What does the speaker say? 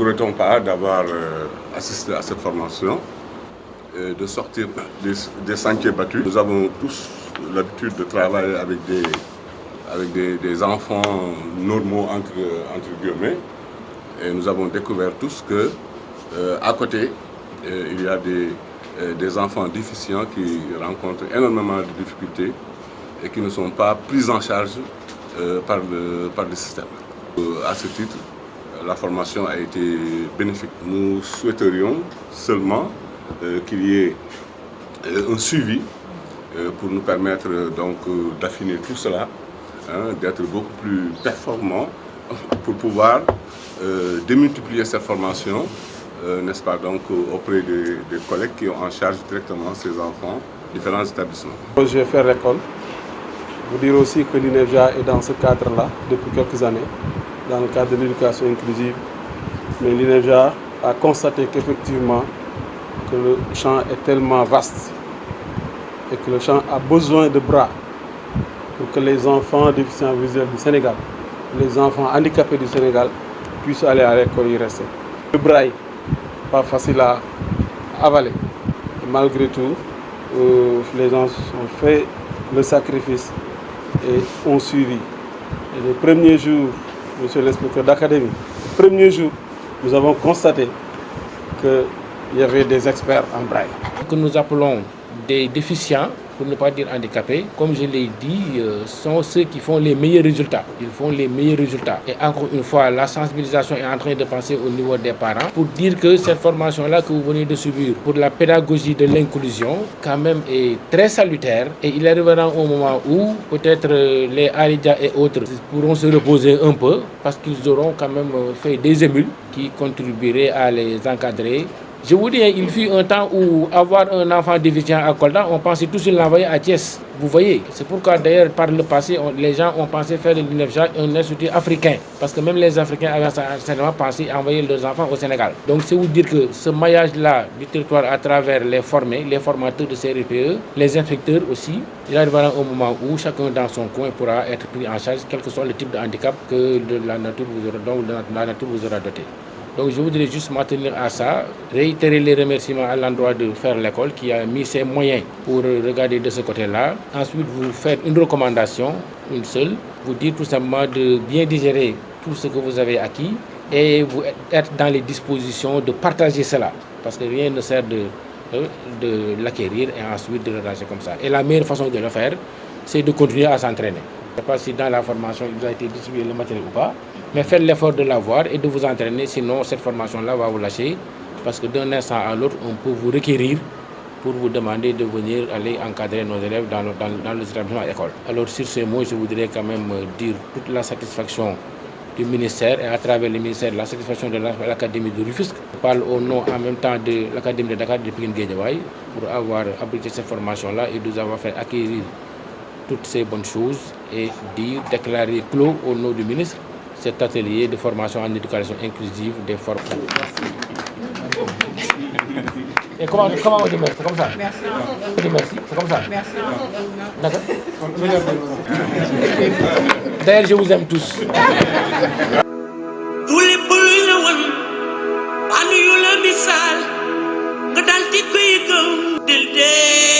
regrettons pas d'avoir assisté à cette formation, de sortir des sentiers battus. Nous avons tous l'habitude de travailler avec des enfants normaux entre guillemets. Et nous avons découvert tous que à côté, il y a des enfants déficients qui rencontrent énormément de difficultés et qui ne sont pas pris en charge par le système. À ce titre, la formation a été bénéfique. Nous souhaiterions seulement qu'il y ait un suivi pour nous permettre donc d'affiner tout cela, d'être beaucoup plus performants pour pouvoir démultiplier cette formation, n'est-ce pas, donc auprès des collègues qui ont en charge directement ces enfants, différents établissements. Je vais faire l'école. Vous dire aussi que l'INEFJA est dans ce cadre-là depuis quelques années, dans le cadre de l'éducation inclusive. Mais l'INEFJA a constaté qu'effectivement, que le champ est tellement vaste et que le champ a besoin de bras pour que les enfants déficients visuels du Sénégal, les enfants handicapés du Sénégal puissent aller à l'école y rester. Le braille, pas facile à avaler. Et malgré tout, les gens ont fait le sacrifice et ont suivi. Et les premiers jours, monsieur l'inspecteur d'académie, les premiers jours, nous avons constaté qu'il y avait des experts en braille. Que nous appelons des déficients, pour ne pas dire handicapés, comme je l'ai dit, sont ceux qui font les meilleurs résultats. Ils font les meilleurs résultats. Et encore une fois, la sensibilisation est en train de passer au niveau des parents pour dire que cette formation-là que vous venez de subir pour la pédagogie de l'inclusion, quand même, est très salutaire. Et il arrivera un moment où peut-être les Aridia et autres pourront se reposer un peu parce qu'ils auront quand même fait des émules qui contribueraient à les encadrer. Je vous dis, il fut un temps où avoir un enfant déficient à Kolda, on pensait tous l'envoyer à Thiès. Vous voyez, c'est pourquoi d'ailleurs par le passé, les gens ont pensé faire de l'INEFJA un institut africain. Parce que même les Africains avaient certainement pensé envoyer leurs enfants au Sénégal. Donc c'est vous dire que ce maillage-là du territoire à travers les formés, les formateurs de CRPE, les inspecteurs aussi, il arrivera un moment où chacun dans son coin pourra être pris en charge, quel que soit le type de handicap que la nature vous aura doté. Donc je voudrais juste maintenir à ça, réitérer les remerciements à l'endroit de faire l'école qui a mis ses moyens pour regarder de ce côté-là. Ensuite, vous faites une recommandation, une seule, vous dire tout simplement de bien digérer tout ce que vous avez acquis et vous être dans les dispositions de partager cela. Parce que rien ne sert de l'acquérir et ensuite de le ranger comme ça. Et la meilleure façon de le faire, c'est de continuer à s'entraîner. Je ne sais pas si dans la formation il vous a été distribué le matériel ou pas, mais faites l'effort de l'avoir et de vous entraîner, sinon cette formation-là va vous lâcher, parce que d'un instant à l'autre, on peut vous requérir pour vous demander de venir aller encadrer nos élèves dans les établissements à l'école. Alors sur ces mots, je voudrais quand même dire toute la satisfaction du ministère et à travers le ministère la satisfaction de l'Académie de Rufisque. Je parle au nom en même temps de l'Académie de Dakar de Pikine-Guédiawaye pour avoir abrité cette formation-là et de nous avoir fait acquérir toutes ces bonnes choses et déclarer clos au nom du ministre cet atelier de formation en éducation inclusive des formes. Et comment on dit merci? C'est comme ça? Merci. On dit merci, c'est comme ça? Merci. D'accord. D'ailleurs, je vous aime tous. Anu yu la misal nga dal di koy gëm del dee